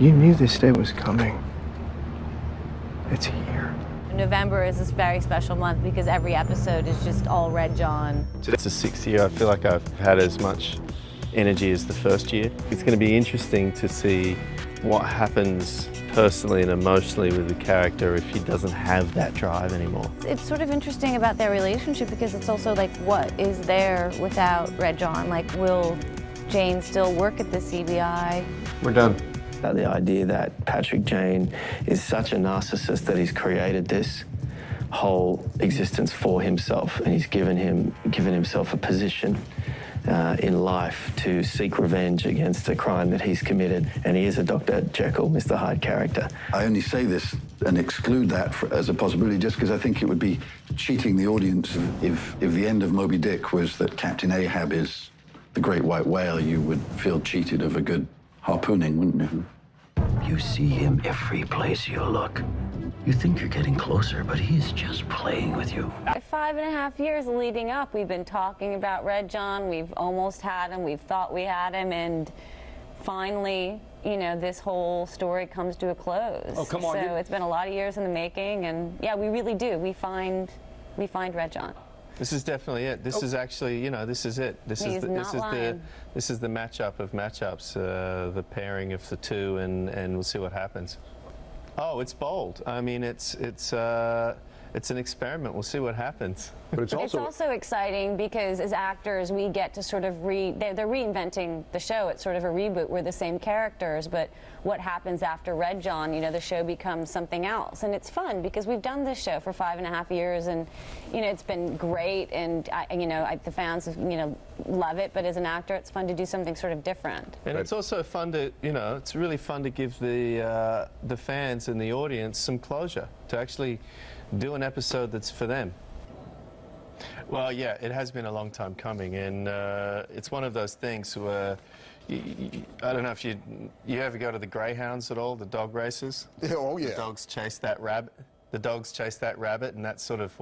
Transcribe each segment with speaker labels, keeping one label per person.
Speaker 1: You knew this day was coming. It's here.
Speaker 2: November is this very special month because every episode is just all Red John.
Speaker 3: It's the 6th year. I feel like I've had as much energy as the first year. It's going to be interesting to see what happens personally and emotionally with the character if he doesn't have that drive anymore.
Speaker 2: It's sort of interesting about their relationship because it's also like, what is there without Red John? Like, will Jane still work at the CBI?
Speaker 3: We're done.
Speaker 4: The idea that Patrick Jane is such a narcissist that he's created this whole existence for himself, and he's given himself a position in life to seek revenge against a crime that he's committed, and he is a Dr. Jekyll, Mr. Hyde character.
Speaker 5: I only say this and exclude that as a possibility just because I think it would be cheating the audience if the end of Moby Dick was that Captain Ahab is the great white whale. You would feel cheated of a good harpooning, wouldn't you?
Speaker 6: You see him every place you look. You think you're getting closer, but he's just playing with you.
Speaker 2: 5.5 years leading up, we've been talking about Red John. We've almost had him. We've thought we had him, and finally, you know, this whole story comes to a close.
Speaker 7: Oh, come on.
Speaker 2: So it's been a lot of years in the making, and yeah, we really do. We find Red John.
Speaker 3: This is definitely it. This is actually, you know, this is it. This is the matchup of matchups, the pairing of the two, and we'll see what happens. Oh, it's bold. I mean, it's an experiment. We'll see what happens.
Speaker 7: But it's
Speaker 2: also exciting because as actors, we get to sort of they're reinventing the show. It's sort of a reboot. We're the same characters, but what happens after Red John, you know, the show becomes something else. And it's fun because we've done this show for 5.5 years, and, you know, it's been great, and, the fans, you know, love it, but as an actor, it's fun to do something sort of different.
Speaker 3: And it's also fun to, you know, it's really fun to give the fans and the audience some closure, to actually do an episode that's for them. Well, yeah, it has been a long time coming, and it's one of those things where I don't know if you ever go to the greyhounds at all, the dog races.
Speaker 7: Oh yeah.
Speaker 3: The dogs chase that rabbit. The dogs chase that rabbit, and that's sort of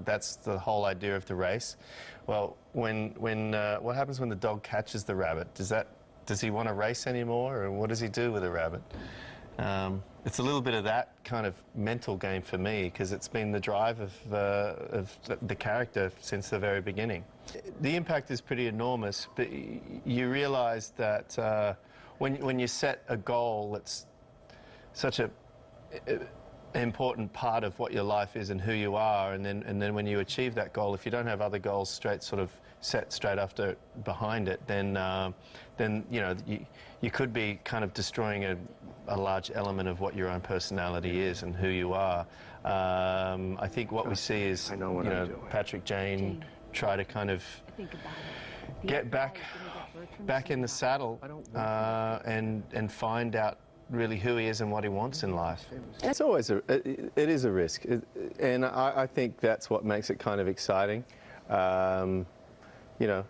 Speaker 3: that's the whole idea of the race. Well, what happens when the dog catches the rabbit? Does he want to race anymore, or what does he do with the rabbit? It's a little bit of that kind of mental game for me, because it's been the drive of the character since the very beginning. The impact is pretty enormous, but you realise that when you set a goal that's such an important part of what your life is and who you are, and then when you achieve that goal, if you don't have other goals set straight after behind it, then you know you could be kind of destroying a large element of what your own personality is and who you are. I think what we see is, you know, Patrick Jane try to kind of get back in the saddle and find out really who he is and what he wants in life. It's always it is a risk, and I think that's what makes it kind of exciting. You know,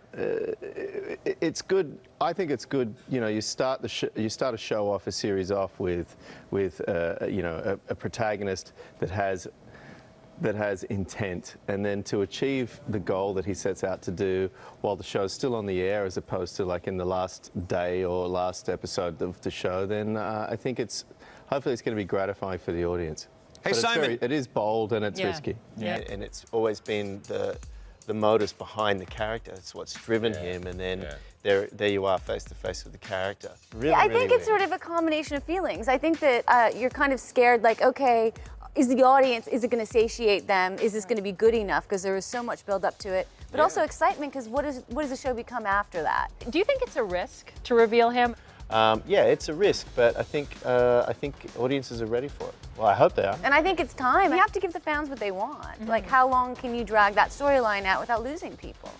Speaker 3: it's good. I think it's good. You know, you start a show off, a series off with you know, a protagonist that has intent, and then to achieve the goal that he sets out to do while the show's still on the air, as opposed to like in the last day or last episode of the show, then I think hopefully it's going to be gratifying for the audience.
Speaker 7: Hey,
Speaker 3: but
Speaker 7: Simon.
Speaker 3: it is bold and it's risky.
Speaker 2: Yeah.
Speaker 3: And it's always been the modus behind the character. It's what's driven him, and then there you are, face to face with the character. Really,
Speaker 2: I think it's sort of a combination of feelings. I think that you're kind of scared, like, okay, is the audience, is it going to satiate them? Is this going to be good enough? Because there was so much build up to it. But also excitement, because what does the show become after that?
Speaker 8: Do you think it's a risk to reveal him?
Speaker 3: Yeah, it's a risk, but I think audiences are ready for it. Well, I hope they are.
Speaker 2: And I think it's time. You have to give the fans what they want. Mm-hmm. Like, how long can you drag that storyline out without losing people?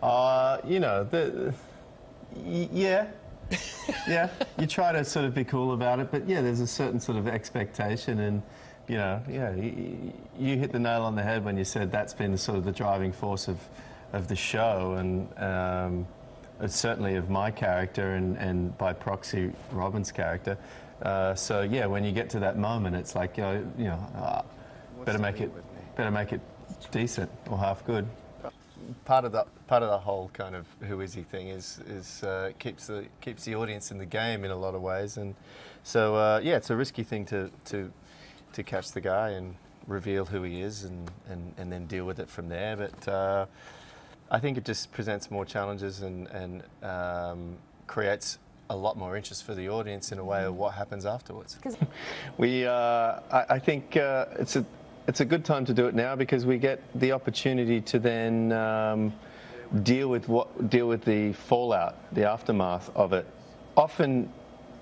Speaker 3: You know, yeah. Yeah, you try to sort of be cool about it, but yeah, there's a certain sort of expectation, and you know, yeah, you hit the nail on the head when you said that's been sort of the driving force of the show, and certainly of my character, and by proxy Robin's character. So yeah, when you get to that moment, it's like, better make it decent or half good. part of the whole kind of who is he thing is keeps the audience in the game in a lot of ways, and so yeah, it's a risky thing to catch the guy and reveal who he is and then deal with it from there. But I think it just presents more challenges and creates a lot more interest for the audience in a way of what happens afterwards. I think it's a good time to do it now because we get the opportunity to then deal with the fallout, the aftermath of it. Often,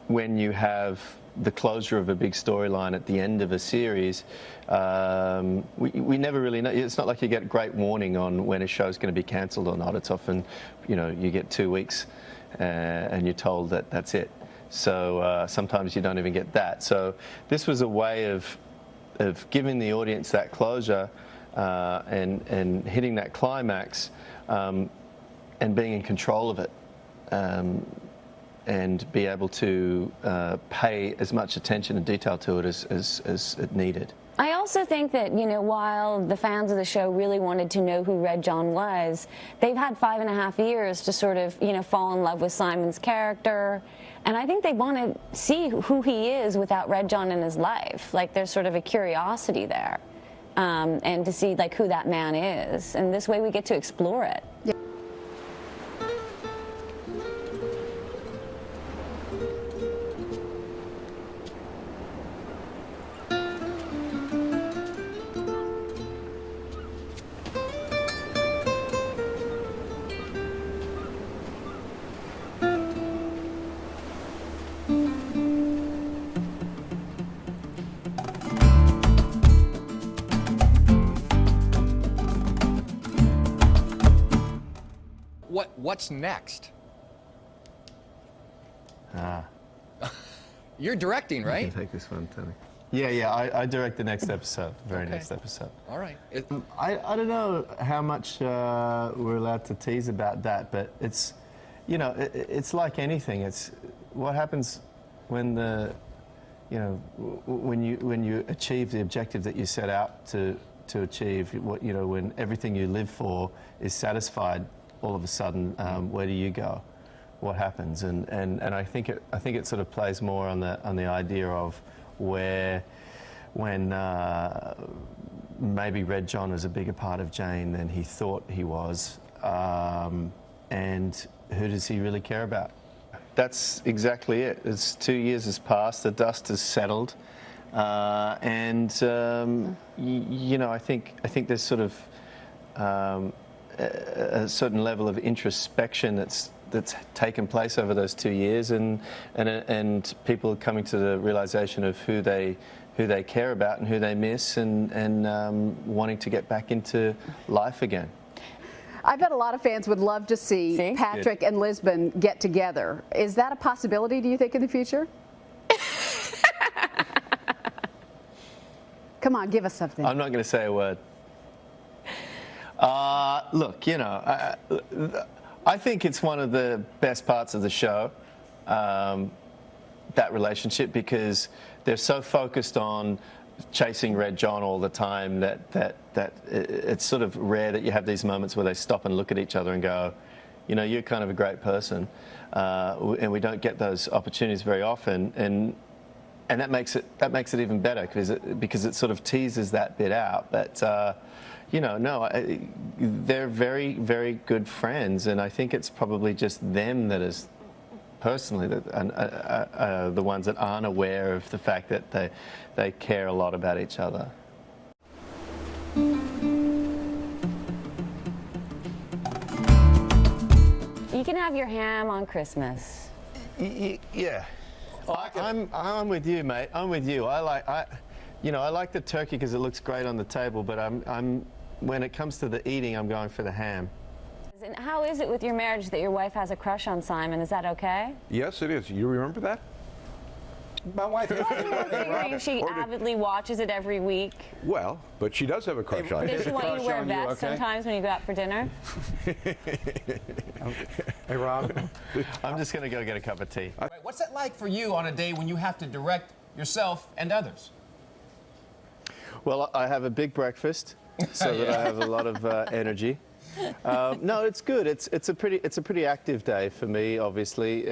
Speaker 3: when you have the closure of a big storyline at the end of a series, we never really know. It's not like you get great warning on when a show's going to be cancelled or not. It's often, you get 2 weeks and you're told that that's it. So sometimes you don't even get that. So this was a way of giving the audience that closure and hitting that climax and being in control of it. And be able to pay as much attention and detail to it as it needed.
Speaker 2: I also think that, while the fans of the show really wanted to know who Red John was, they've had 5.5 years to sort of, fall in love with Simon's character. And I think they want to see who he is without Red John in his life. Like, there's sort of a curiosity there. And to see, like, who that man is. And this way we get to explore it. Yeah.
Speaker 7: What's next?
Speaker 3: Ah.
Speaker 7: You're directing, right?
Speaker 3: You can take this one, Tunney. Yeah, I direct the next episode, the very next episode.
Speaker 7: All right.
Speaker 3: I don't know how much we're allowed to tease about that, but it's, it's like anything. It's what happens when when you achieve the objective that you set out to achieve. When everything you live for is satisfied, all of a sudden, where do you go? What happens? And I think it sort of plays more on the idea of when maybe Red John is a bigger part of Jane than he thought he was, and who does he really care about? That's exactly it. It's 2 years has passed, the dust has settled, and I think there's sort of a certain level of introspection that's taken place over those 2 years, and people are coming to the realization of who they care about and who they miss, and wanting to get back into life again.
Speaker 9: I bet a lot of fans would love to see Patrick and Lisbon get together. Is that a possibility, do you think, in the future? Come on, give us something.
Speaker 3: I'm not going to say a word. Look, I think it's one of the best parts of the show, that relationship, because they're so focused on chasing Red John all the time that it's sort of rare that you have these moments where they stop and look at each other and go, you're kind of a great person, and we don't get those opportunities very often, and that makes it even better because it sort of teases that bit out. But they're very, very good friends, and I think it's probably just them that is personally the ones that aren't aware of the fact that they care a lot about each other.
Speaker 2: You can have your ham on Christmas.
Speaker 3: Yeah. I'm with you, mate. I'm with you. I like the turkey because it looks great on the table, but when it comes to the eating, I'm going for the ham.
Speaker 2: And how is it with your marriage that your wife has a crush on Simon? Is that okay?
Speaker 1: Yes, it is. You remember that?
Speaker 10: My wife.
Speaker 2: She avidly watches it every week.
Speaker 1: Well, but she does have a crush on you.
Speaker 2: Does she want you to wear a vest sometimes when you go out for dinner?
Speaker 10: Hey, Rob.
Speaker 3: I'm just going to go get a cup of tea.
Speaker 10: What's that like for you on a day when you have to direct yourself and others?
Speaker 3: Well, I have a big breakfast so that I have a lot of energy. No, it's good. It's a pretty active day for me, obviously,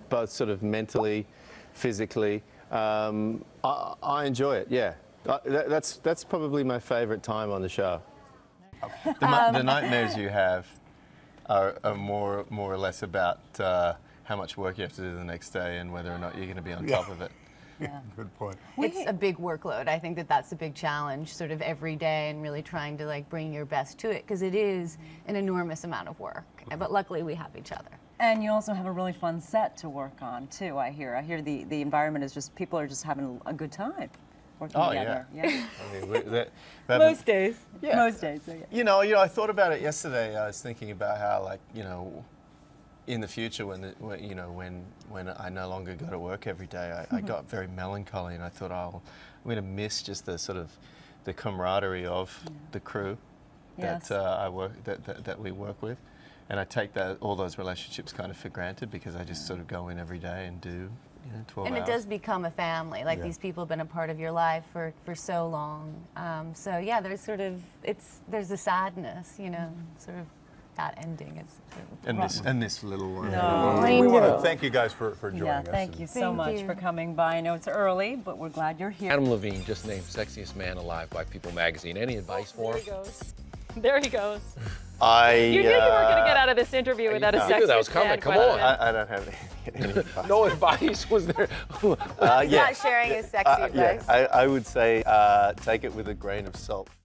Speaker 3: both sort of mentally, physically. I enjoy it. Yeah, that's probably my favourite time on the show. The nightmares you have are more or less about how much work you have to do the next day and whether or not you're going to be on top of it.
Speaker 11: Yeah. Good point.
Speaker 12: It's a big workload. I think that's a big challenge, sort of every day, and really trying to like bring your best to it, because it is an enormous amount of work. But luckily, we have each other.
Speaker 13: And you also have a really fun set to work on too. I hear the environment is just, people are just having a good time working together. Yeah.
Speaker 3: I mean,
Speaker 13: Most days.
Speaker 3: Yeah.
Speaker 13: Most days. Yeah.
Speaker 3: You know, I thought about it yesterday. I was thinking about how, like, in the future, when I no longer go to work every day, I got very melancholy, and I thought, I'm going to miss just the sort of the camaraderie of the crew that that we work with, and I take all those relationships kind of for granted because I just sort of go in every day and do 12
Speaker 12: and
Speaker 3: hours.
Speaker 12: it does become a family. Like these people have been a part of your life for so long. So yeah, there's sort of there's a sadness, sort of. That ending is
Speaker 3: and this little one.
Speaker 11: No, we want to thank you guys for joining us.
Speaker 13: Thank you so much for coming by. I know it's early, but we're glad you're here.
Speaker 14: Adam Levine just named Sexiest Man Alive by People Magazine. Any advice for him?
Speaker 8: There he goes. There he goes.
Speaker 3: You
Speaker 8: knew you weren't going to get out of this interview without a sexiest
Speaker 14: knew that was coming.
Speaker 8: man
Speaker 14: Come
Speaker 8: question.
Speaker 14: on.
Speaker 3: I don't have any advice.
Speaker 14: No advice was there.
Speaker 12: He's not sharing his sexy advice.
Speaker 3: Yeah, I would say take it with a grain of salt.